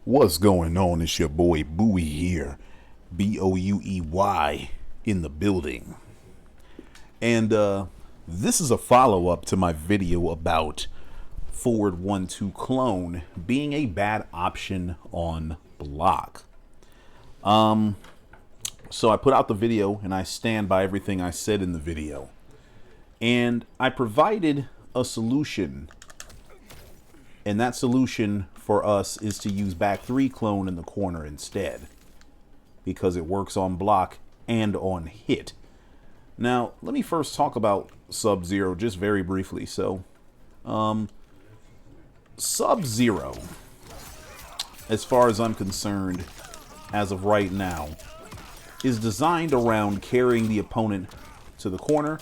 What's going on? It's your boy Bowie here. Bouyey in the building. And this is a follow-up to my video about F12 Klone being a bad option on block. So I put out the video and I stand by everything I said in the video. And I provided a solution. And that solution for us is to use back 3 Klone in the corner instead, because it works on block and on hit. Now, let me first talk about Sub-Zero just very briefly. So, Sub-Zero, as far as I'm concerned, as of right now, is designed around carrying the opponent to the corner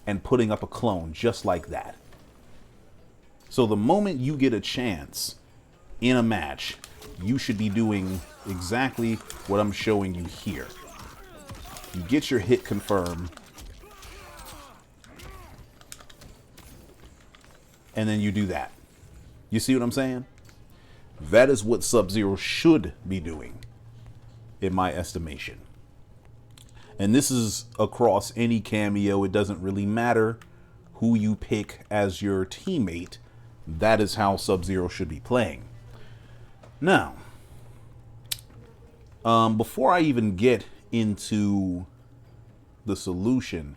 and putting up a clone just like that. So the moment you get a chance in a match, you should be doing exactly what I'm showing you here. You get your hit confirmed, and then you do that. You see what I'm saying? That is what Sub-Zero should be doing, in my estimation. And this is across any cameo. It doesn't really matter who you pick as your teammate. That is how Sub-Zero should be playing. Now, before I even get into the solution,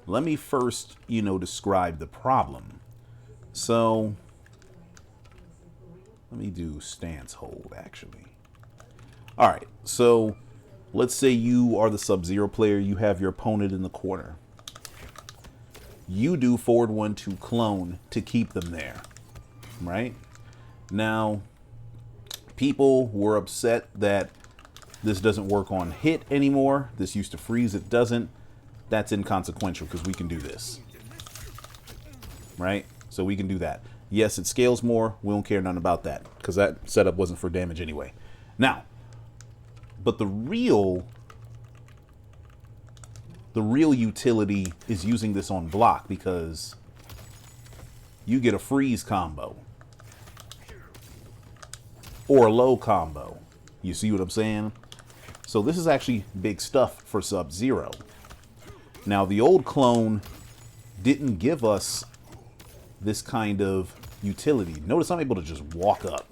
let me first, describe the problem. So, let me do stance hold, actually. All right, so let's say you are the Sub-Zero player. You have your opponent in the corner. You do F12 Klone to keep them there. Right? Now, people were upset that this doesn't work on hit anymore. This used to freeze. It doesn't. That's inconsequential because we can do this. Right? So we can do that. Yes, it scales more. We don't care none about that because that setup wasn't for damage anyway. Now, but the real utility is using this on block because you get a freeze combo or a low combo. You see what I'm saying? So this is actually big stuff for Sub-Zero. Now, the old clone didn't give us this kind of utility. Notice I'm able to just walk up.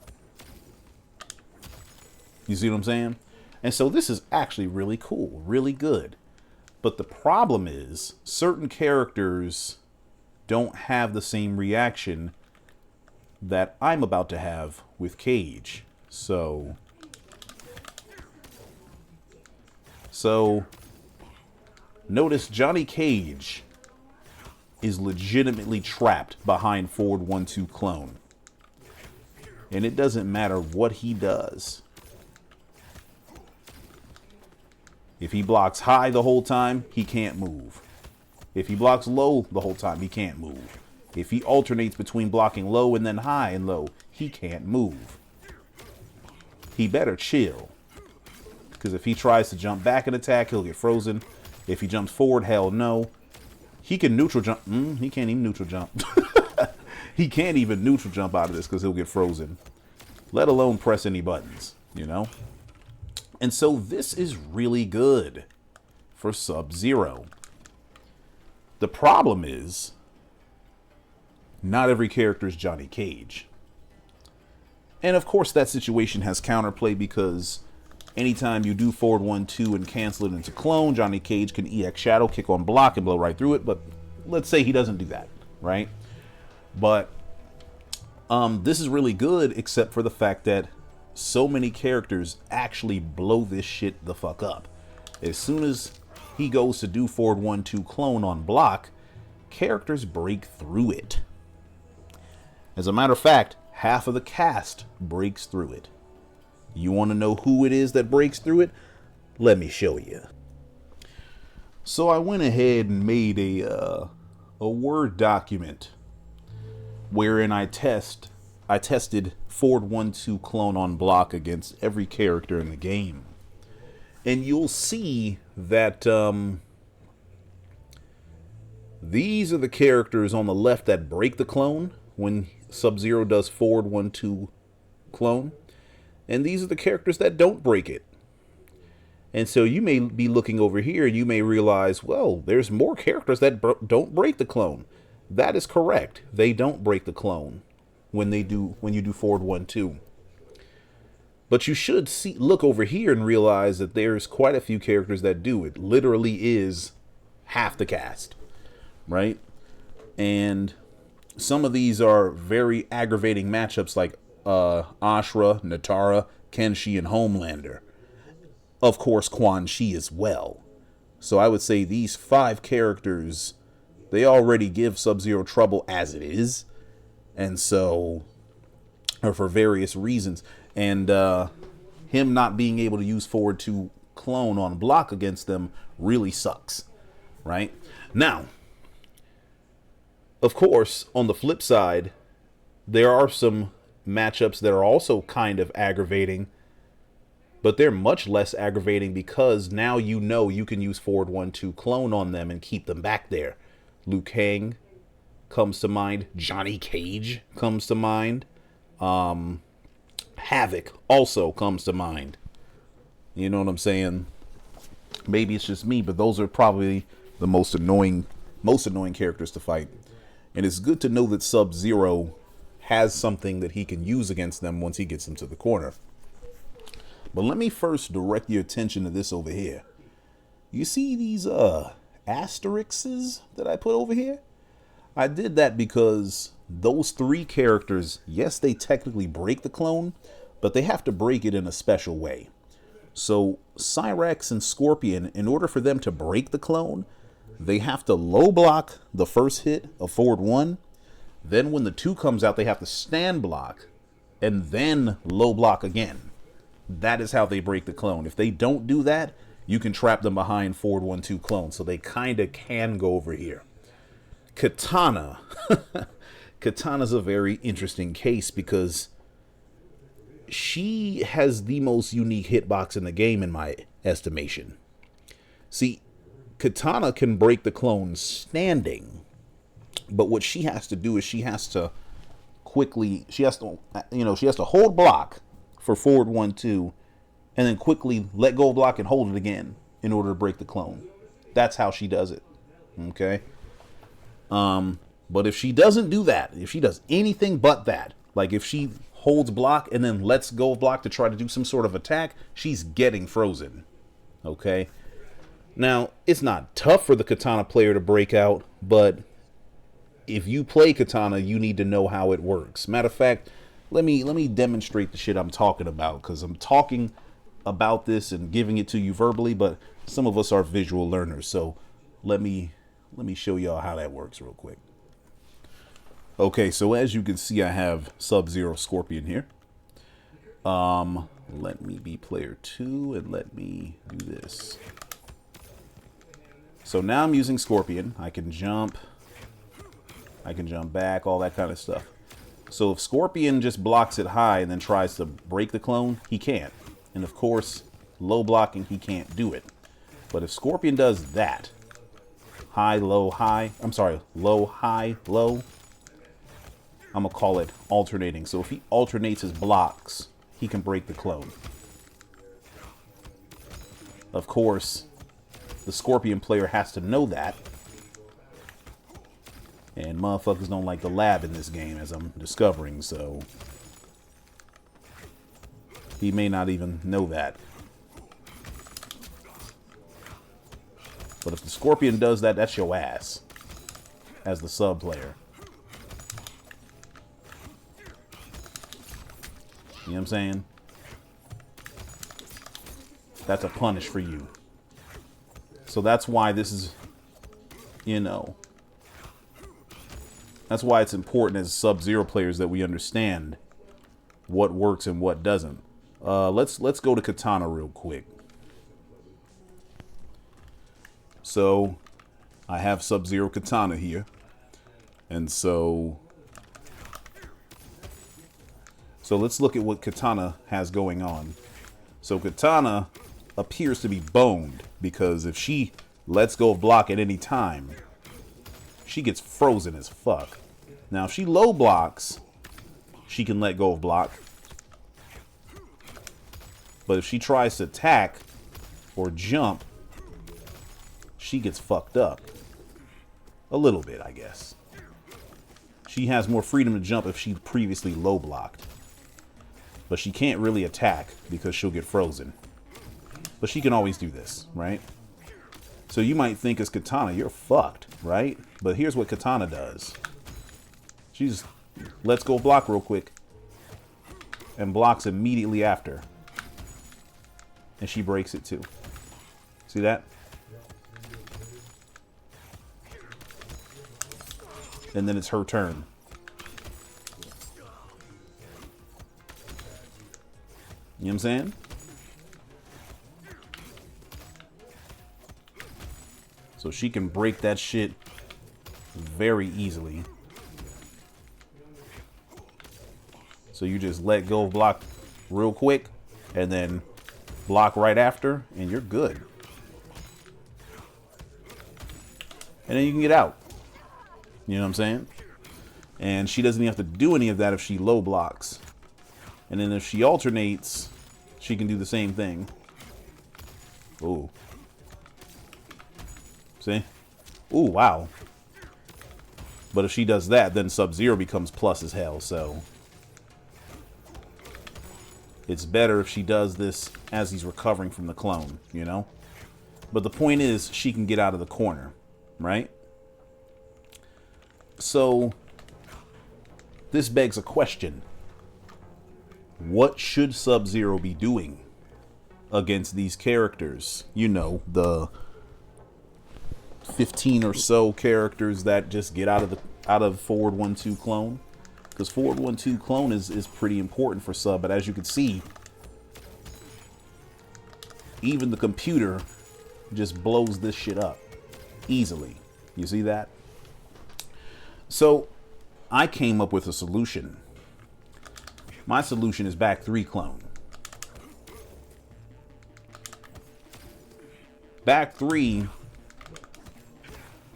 You see what I'm saying? And so this is actually really cool, really good. But the problem is certain characters don't have the same reaction that I'm about to have with Cage. So notice Johnny Cage is legitimately trapped behind F12 Klone. And it doesn't matter what he does. If he blocks high the whole time, he can't move. If he blocks low the whole time, he can't move. If he alternates between blocking low and then high and low, he can't move. He better chill. Because if he tries to jump back and attack, he'll get frozen. If he jumps forward, hell no. He can neutral jump. He can't even neutral jump. He can't even neutral jump out of this because he'll get frozen. Let alone press any buttons, And so this is really good for Sub-Zero. The problem is, not every character is Johnny Cage. And of course that situation has counterplay because anytime you do forward 1-2 and cancel it into clone, Johnny Cage can EX Shadow, kick on block, and blow right through it. But let's say he doesn't do that, right? But this is really good except for the fact that so many characters actually blow this shit the fuck up. As soon as he goes to do forward 1-2 Klone on block, characters break through it. As a matter of fact, half of the cast breaks through it. You want to know who it is that breaks through it? Let me show you. So I went ahead and made a Word document wherein I tested F12 Klone on block against every character in the game. And you'll see that these are the characters on the left that break the clone when Sub-Zero does forward 1-2 Klone. And these are the characters that don't break it. And so you may be looking over here and you may realize, well, there's more characters that don't break the clone. That is correct. They don't break the clone when you do forward 1-2. But you should look over here and realize that there's quite a few characters that do it. Literally is half the cast, right? And some of these are very aggravating matchups like Ashrah, Nitara, Kenshi, and Homelander. Of course, Quan Chi as well. So I would say these 5 characters, they already give Sub-Zero trouble as it is. And so, or for various reasons. And him not being able to use forward 2 clone on block against them really sucks, right? Now, of course, on the flip side, there are some matchups that are also kind of aggravating, but they're much less aggravating because now you know you can use forward 1-2 clone on them and keep them back there. Liu Kang comes to mind. Johnny Cage comes to mind. Havoc also comes to mind. You know what I'm saying? Maybe it's just me, but those are probably the most annoying characters to fight. And it's good to know that Sub-Zero has something that he can use against them once he gets them to the corner. But let me first direct your attention to this over here. You see these asterisks that I put over here? I did that because those 3 characters, yes, they technically break the clone, but they have to break it in a special way. So Cyrax and Scorpion, in order for them to break the clone, they have to low block the first hit of forward 1. Then when the 2 comes out, they have to stand block and then low block again. That is how they break the clone. If they don't do that, you can trap them behind forward 1-2 clone. So they kind of can go over here. Kitana. Kitana's a very interesting case because she has the most unique hitbox in the game in my estimation. See, Kitana can break the clone standing, but what she has to do is she has to hold block for forward 1-2 and then quickly let go of block and hold it again in order to break the clone. That's how she does it. Okay? But if she doesn't do that, if she does anything but that, like if she holds block and then lets go of block to try to do some sort of attack, she's getting frozen. Okay? Now, it's not tough for the Kitana player to break out, but if you play Kitana, you need to know how it works. Matter of fact, let me demonstrate the shit I'm talking about, because I'm talking about this and giving it to you verbally, but some of us are visual learners, so let me show y'all how that works real quick. Okay, so as you can see, I have Sub-Zero Scorpion here. Let me be player 2 and let me do this. So now I'm using Scorpion. I can jump back, all that kind of stuff. So if Scorpion just blocks it high and then tries to break the clone, he can't. And of course, low blocking, he can't do it. But if Scorpion does that, high, low, high, low, high, low, I'm going to call it alternating. So if he alternates his blocks, he can break the clone. Of course, the Scorpion player has to know that. And motherfuckers don't like the lab in this game, as I'm discovering, so he may not even know that. But if the Scorpion does that, that's your ass as the sub player. You know what I'm saying? That's a punish for you. So that's why this is, that's why it's important as Sub-Zero players that we understand what works and what doesn't. Let's go to Kitana real quick. So I have Sub-Zero Kitana here. And so let's look at what Kitana has going on. So Kitana appears to be boned because if she lets go of block at any time, she gets frozen as fuck. Now, if she low blocks, she can let go of block. But if she tries to attack or jump, she gets fucked up. A little bit, I guess. She has more freedom to jump if she previously low blocked. But she can't really attack because she'll get frozen. But she can always do this, right? So you might think as Kitana, you're fucked, right? But here's what Kitana does. She just lets go block real quick. And blocks immediately after. And she breaks it too. See that? And then it's her turn. You know what I'm saying? So she can break that shit very easily. So you just let go of block real quick and then block right after and you're good. And then you can get out. You know what I'm saying? And she doesn't even have to do any of that if she low blocks. And then if she alternates, she can do the same thing. Ooh. See? Ooh, wow. But if she does that, then Sub-Zero becomes plus as hell, so it's better if she does this as he's recovering from the clone, you know? But the point is, she can get out of the corner, right? So, this begs a question. What should Sub-Zero be doing against these characters? You know, the 15 or so characters that just get out of Forward 1-2 Klone. Because Forward 1-2 Klone is pretty important for Sub, but as you can see, even the computer just blows this shit up easily. You see that? So I came up with a solution. My solution is back 3 Klone. Back 3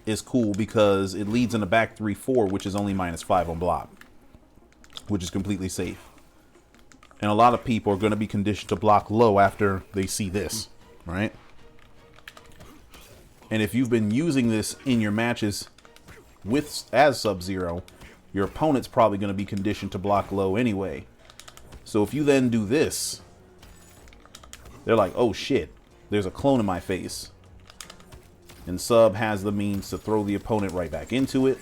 is cool because it leads into back 3-4, which is only -5 on block, which is completely safe. And a lot of people are going to be conditioned to block low after they see this, right? And if you've been using this in your matches as Sub-Zero, your opponent's probably going to be conditioned to block low anyway. So if you then do this, they're like, oh shit, there's a clone in my face. And Sub has the means to throw the opponent right back into it.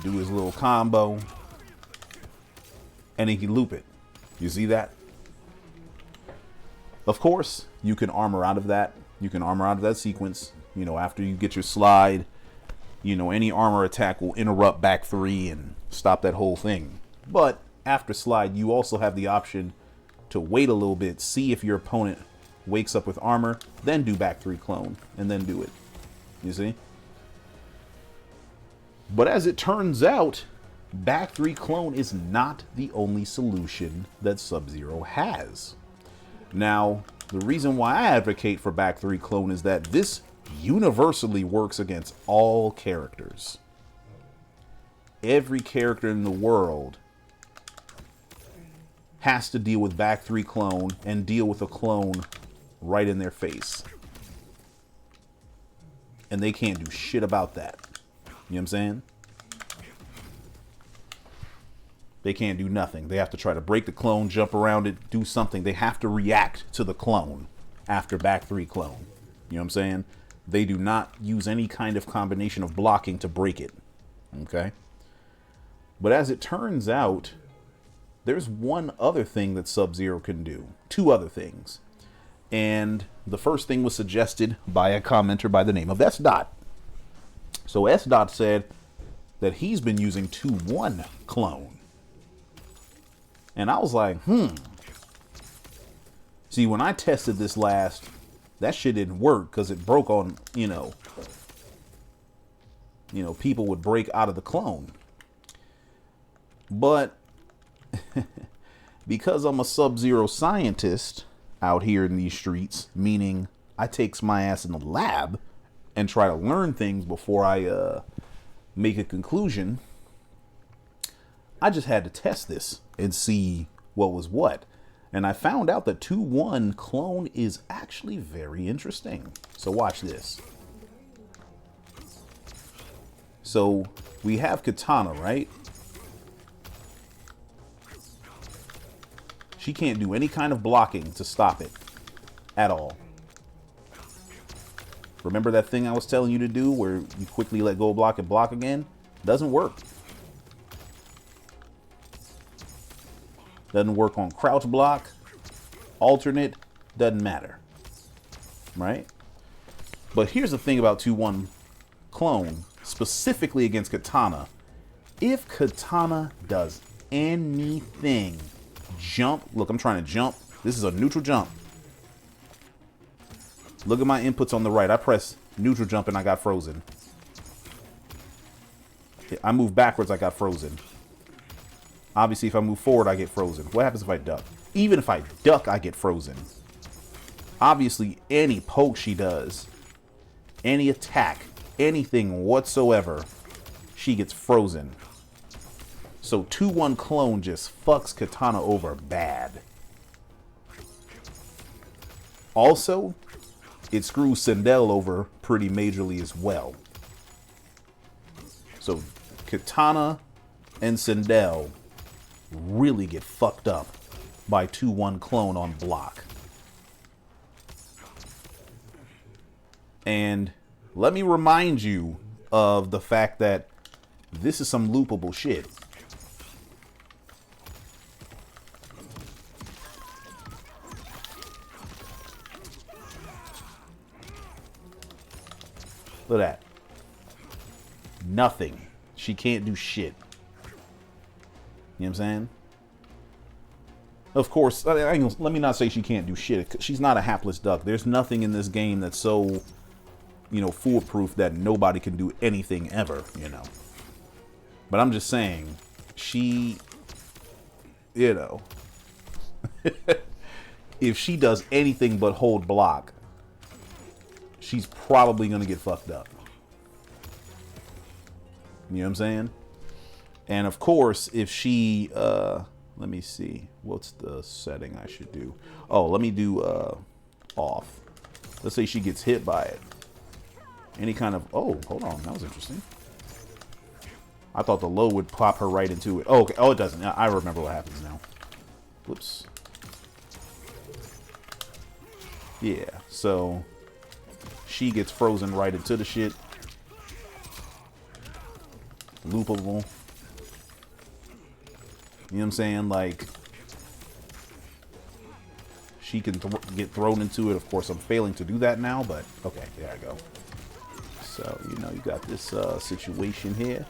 Do his little combo. And he can loop it. You see that? Of course, you can armor out of that. You can armor out of that sequence. You know, after you get your slide, you know, any armor attack will interrupt back 3 and stop that whole thing. But after slide, you also have the option to wait a little bit, see if your opponent wakes up with armor, then do back 3 Klone, and then do it. You see? But as it turns out, back 3 Klone is not the only solution that Sub-Zero has. Now, the reason why I advocate for back 3 Klone is that this universally works against all characters. Every character in the world has to deal with back 3 Klone and deal with a clone right in their face. And they can't do shit about that. You know what I'm saying? They can't do nothing. They have to try to break the clone, jump around it, do something. They have to react to the clone after back 3 Klone. You know what I'm saying? They do not use any kind of combination of blocking to break it. Okay? But as it turns out, there's one other thing that Sub-Zero can do. 2 other things. And the first thing was suggested by a commenter by the name of S. So S. said that he's been using 2-1 Klone. And I was like, See, when I tested this last, that shit didn't work because it broke on, you know, people would break out of the clone. But because I'm a Sub-Zero scientist out here in these streets, meaning I takes my ass in the lab and try to learn things before I make a conclusion, I just had to test this and see what was what. And I found out that 2-1 Klone is actually very interesting. So watch this. So we have Kitana, right? She can't do any kind of blocking to stop it at all. Remember that thing I was telling you to do where you quickly let go of block and block again? Doesn't work. Doesn't work on crouch block, alternate, doesn't matter. Right? But here's the thing about 2-1 Klone, specifically against Kitana. If Kitana does anything, jump. Look, I'm trying to jump. This is a neutral jump. Look at my inputs on the right. I press neutral jump and I got frozen. I move backwards, I got frozen. Obviously, if I move forward, I get frozen. What happens if I duck? Even if I duck, I get frozen. Obviously, any poke she does, any attack, anything whatsoever, she gets frozen. So 2-1 Klone just fucks Kitana over bad. Also, it screws Sindel over pretty majorly as well. So Kitana and Sindel really get fucked up by 2-1 Klone on block. And let me remind you of the fact that this is some loopable shit. Look at that. Nothing. She can't do shit. You know what I'm saying? Of course, let me not say she can't do shit. She's not a hapless duck. There's nothing in this game that's so, you know, foolproof that nobody can do anything ever, you know. But I'm just saying, she, you know, if she does anything but hold block, she's probably going to get fucked up. You know what I'm saying? And of course, if she, let me see, what's the setting I should do? Oh, let me do off. Let's say she gets hit by it. Any kind of, oh, hold on, that was interesting. I thought the low would plop her right into it. Oh, okay. Oh, it doesn't. I remember what happens now. Whoops. Yeah, so she gets frozen right into the shit. Loopable. You know what I'm saying? Like, she can get thrown into it. Of course, I'm failing to do that now, but okay, there I go. So, you know, you got this situation here.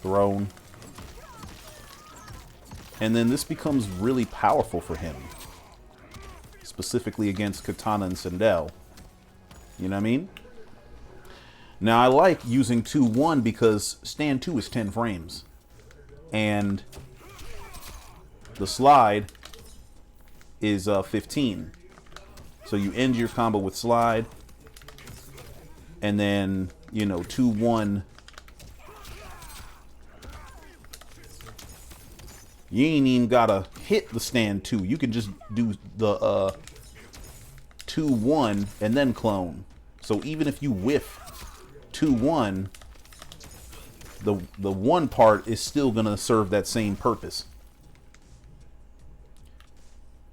Thrown. And then this becomes really powerful for him. Specifically against Kitana and Sindel. You know what I mean? Now, I like using 2-1 because stand 2 is 10 frames. And the slide is 15. So you end your combo with slide. And then, you know, 2-1. You ain't even gotta hit the stand 2. You can just do the 2-1 and then clone. So even if you whiff 2-1, the 1 part is still gonna serve that same purpose.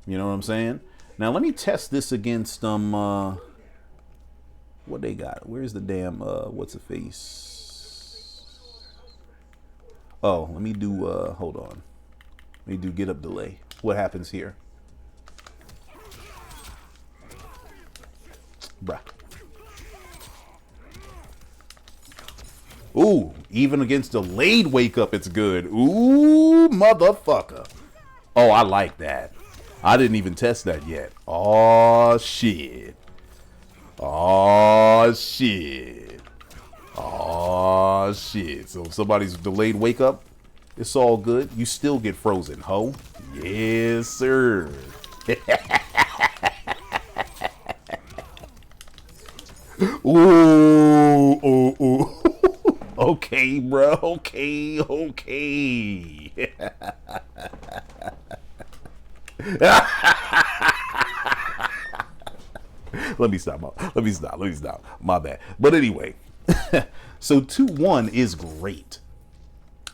You know what I'm saying? Now let me test this against what they got. Where's the damn what's the face? Oh, let me do hold on. Let me do get up delay. What happens here? Bruh. Ooh, even against delayed wake up, it's good. Ooh, motherfucker. Oh, I like that. I didn't even test that yet. Oh, shit. Oh, shit. Oh, shit. So if somebody's delayed wake up, it's all good. You still get frozen, ho. Yes, sir. Ooh, ooh, ooh. Okay, bro. Okay, okay. Let me stop. Let me stop. Let me stop. My bad. But anyway, so 2-1 is great.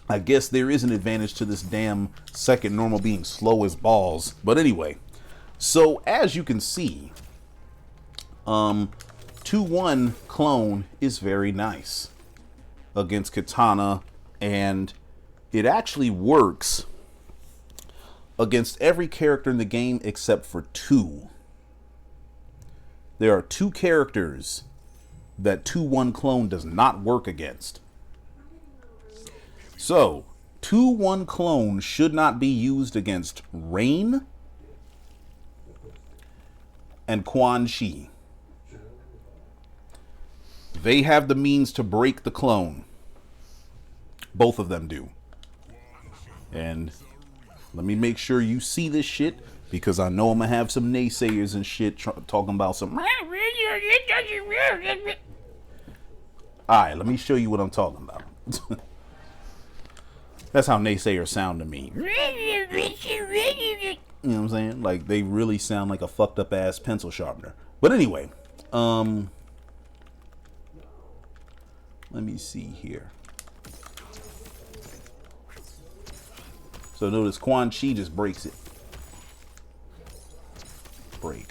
I guess there is an advantage to this damn second normal being slow as balls. But anyway, so as you can see, 2-1 Klone is very nice against Kitana, and it actually works against every character in the game except for 2. There are 2 characters that 2-1 Klone does not work against. So, 2-1 Klone should not be used against Rain and Quan Chi. They have the means to break the clone. Both of them do. And let me make sure you see this shit, because I know I'm going to have some naysayers and shit talking about some... Alright, let me show you what I'm talking about. That's how naysayers sound to me. You know what I'm saying? Like, they really sound like a fucked up ass pencil sharpener. But anyway, let me see here. So notice Quan Chi just breaks it. Break.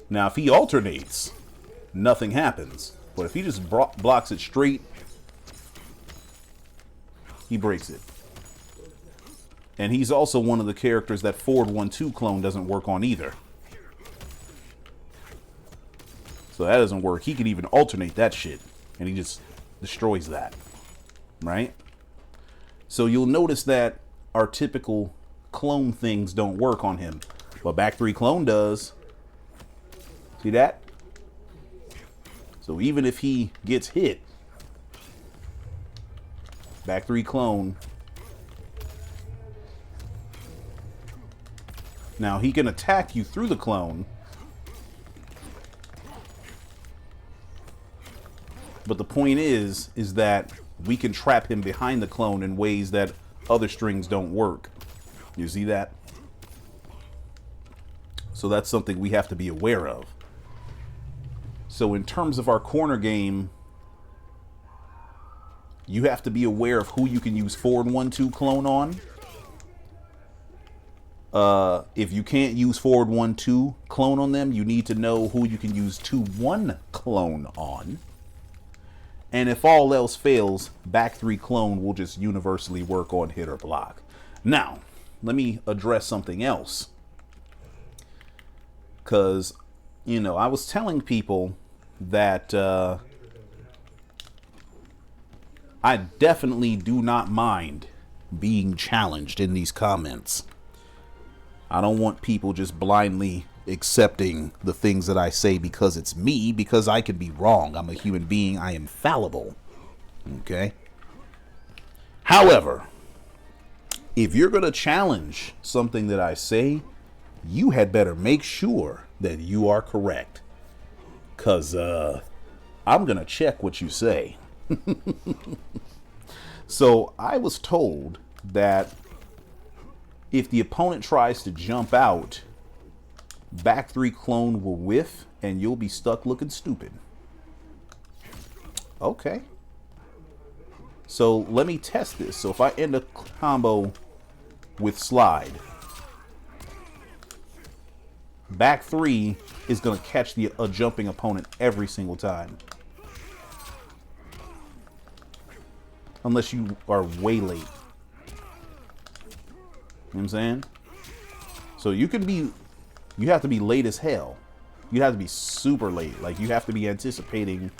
Now, if he alternates, nothing happens. But if he just blocks it straight, he breaks it. And he's also one of the characters that Forward 1-2 Klone doesn't work on either. So that doesn't work. He can even alternate that shit, and he just destroys that. Right? So you'll notice that our typical clone things don't work on him. But back 3 Klone does. See that? So even if he gets hit, back 3 Klone. Now he can attack you through the clone. But the point is that we can trap him behind the clone in ways that other strings don't work. You see that? So that's something we have to be aware of. So in terms of our corner game, you have to be aware of who you can use Forward 1-2 Klone on. If you can't use Forward 1-2 Klone on them, you need to know who you can use 2-1 Klone on. And if all else fails, back 3 Klone will just universally work on hit or block. Now, let me address something else. Because, you know, I was telling people that I definitely do not mind being challenged in these comments. I don't want people just blindly accepting the things that I say because it's me, because I can be wrong. I'm a human being. I am fallible. Okay? However, if you're going to challenge something that I say, you had better make sure that you are correct. Because I'm going to check what you say. So I was told that if the opponent tries to jump out, back 3 Klone will whiff and you'll be stuck looking stupid. Okay. So let me test this. So if I end a combo with slide, back 3 is going to catch a jumping opponent every single time. Unless you are way late. You know what I'm saying? So you can be, you have to be late as hell. You have to be super late. Like, you have to be anticipating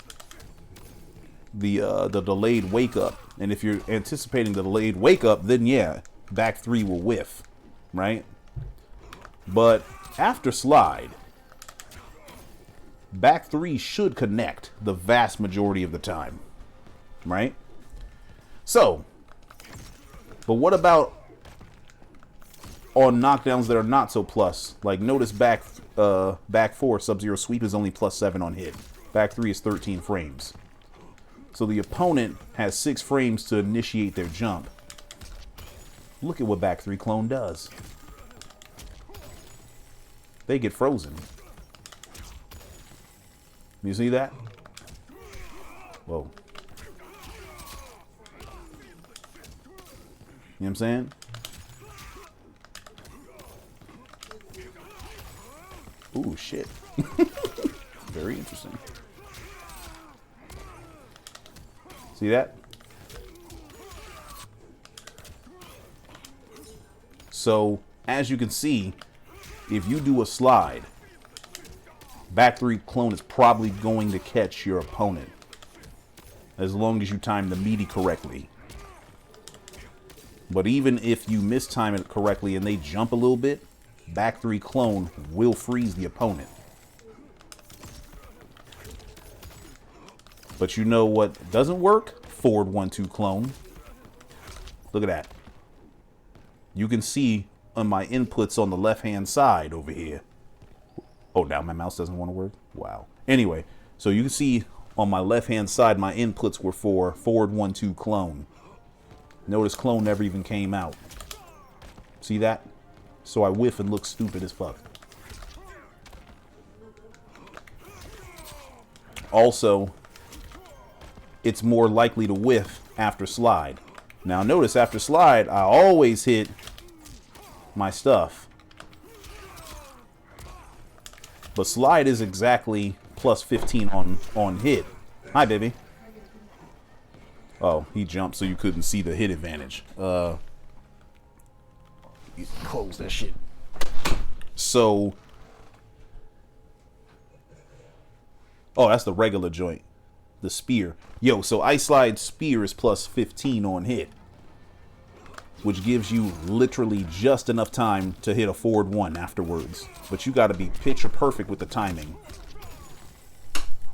the delayed wake up. And if you're anticipating the delayed wake up, then yeah, back 3 will whiff, right? But after slide, back 3 should connect the vast majority of the time, right? So, but what about on knockdowns that are not so plus? Like, notice back 4 Sub-Zero sweep is only +7 on hit. Back 3 is 13 frames. So the opponent has 6 frames to initiate their jump. Look at what back 3 clone does. They get frozen. You see that? Whoa. You know what I'm saying? Ooh, shit. Very interesting. See that? So, as you can see, if you do a slide, back 3 clone is probably going to catch your opponent. As long as you time the meaty correctly. But even if you mistime it correctly and they jump a little bit, back 3 clone will freeze the opponent. But you know what doesn't work? Forward 1-2 clone. Look at that. You can see on my inputs on the left hand side over here. Oh, now my mouse doesn't want to work? Wow. Anyway, so you can see on my left hand side my inputs were for forward 1-2 clone. Notice clone never even came out. See that? So I whiff and look stupid as fuck. Also, it's more likely to whiff after slide. Now notice after slide, I always hit my stuff. But slide is exactly plus 15 on hit. Hi, baby. Oh, he jumped so you couldn't see the hit advantage. Close that shit. So, oh, that's the regular joint. The spear. Yo, so Ice Slide spear is plus 15 on hit. Which gives you literally just enough time to hit a forward 1 afterwards. But you gotta be picture perfect with the timing.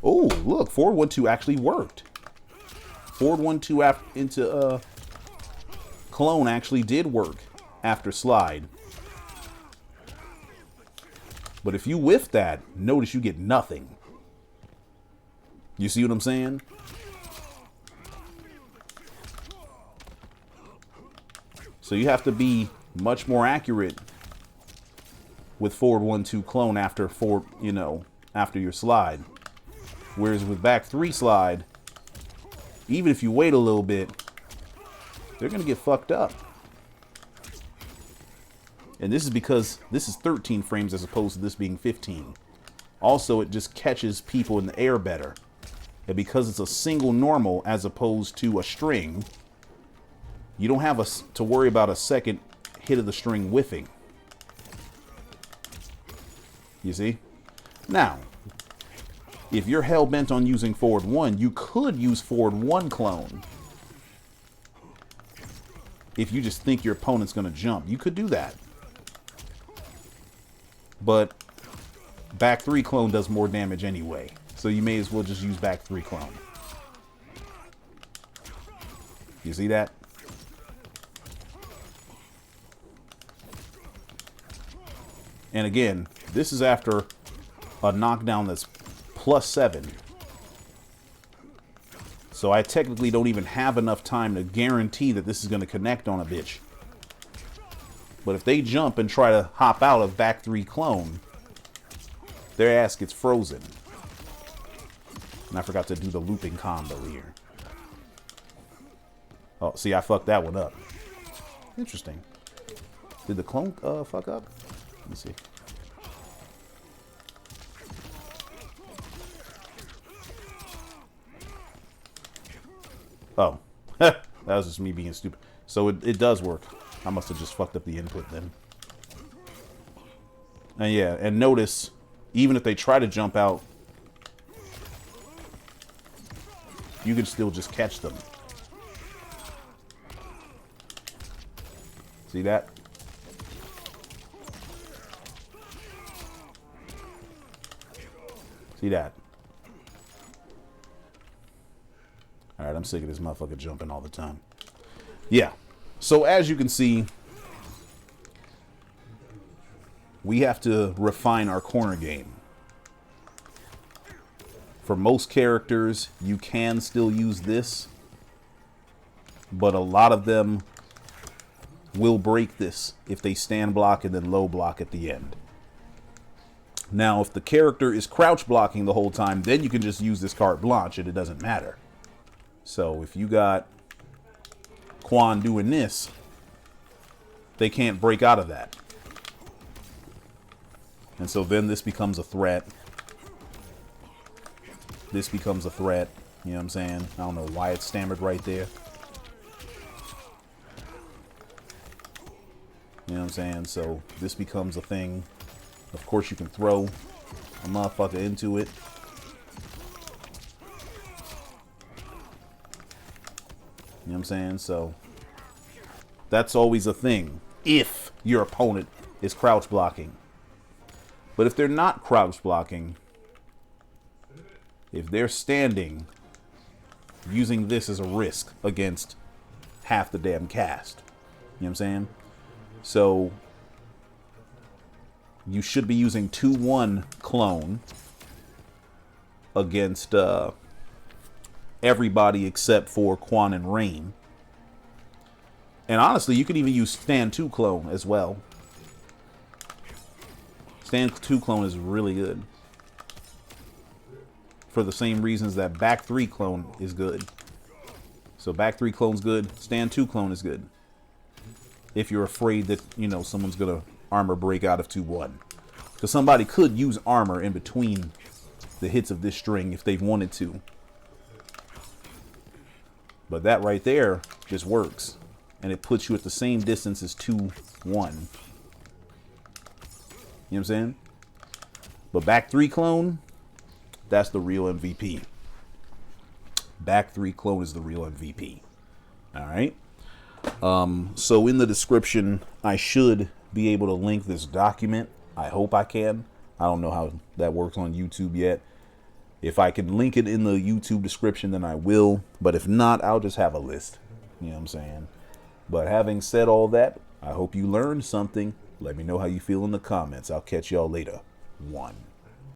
Oh, look, forward 1-2 actually worked. Forward 1-2 into clone actually did work after slide. But if you whiff that, notice you get nothing. You see what I'm saying? So you have to be much more accurate with forward 1-2 clone after after your slide. Whereas with back 3 slide, even if you wait a little bit, they're gonna get fucked up. And this is because this is 13 frames as opposed to this being 15. Also, it just catches people in the air better. And because it's a single normal as opposed to a string, you don't have to worry about a second hit of the string whiffing. You see? Now, if you're hell-bent on using forward 1, you could use forward 1 clone. If you just think your opponent's going to jump, you could do that. But back 3 clone does more damage anyway. So you may as well just use back 3 clone. You see that? And again, this is after a knockdown that's plus 7. So I technically don't even have enough time to guarantee that this is going to connect on a bitch. But if they jump and try to hop out of back 3 clone, their ass gets frozen. And I forgot to do the looping combo here. Oh, see, I fucked that one up. Interesting. Did the clone fuck up? Let me see. Oh, that was just me being stupid. So it does work. I must have just fucked up the input then. And yeah, and notice, even if they try to jump out, you can still just catch them. See that? See that? Alright, I'm sick of this motherfucker jumping all the time. Yeah. So as you can see, we have to refine our corner game. For most characters, you can still use this, but a lot of them will break this if they stand block and then low block at the end. Now, if the character is crouch blocking the whole time, then you can just use this carte blanche and it doesn't matter. So if you got Quan doing this, they can't break out of that. And so then this becomes a threat. This becomes a threat. You know what I'm saying? I don't know why it's stammered right there. You know what I'm saying? So this becomes a thing. Of course, you can throw a motherfucker into it. You know what I'm saying? So that's always a thing if your opponent is crouch blocking. But if they're not crouch blocking, if they're standing, using this as a risk against half the damn cast. You know what I'm saying? So you should be using 2-1 Klone against everybody except for Quan and Rain. And honestly, you could even use Stand 2 Klone as well. Stand 2 Klone is really good. For the same reasons that Back 3 Klone is good. So Back 3 Klone's good. Stand 2 Klone is good. If you're afraid that, you know, someone's going to armor break out of 2-1. Because somebody could use armor in between the hits of this string if they wanted to. But that right there just works. And it puts you at the same distance as 2-1. You know what I'm saying? But Back 3 Klone, that's the real MVP. Back 3 Klone is the real MVP. Alright? So in the description, I should be able to link this document. I hope I can. I don't know how that works on YouTube yet. If I can link it in the YouTube description, then I will. But if not, I'll just have a list. You know what I'm saying? But having said all that, I hope you learned something. Let me know how you feel in the comments. I'll catch y'all later. 1.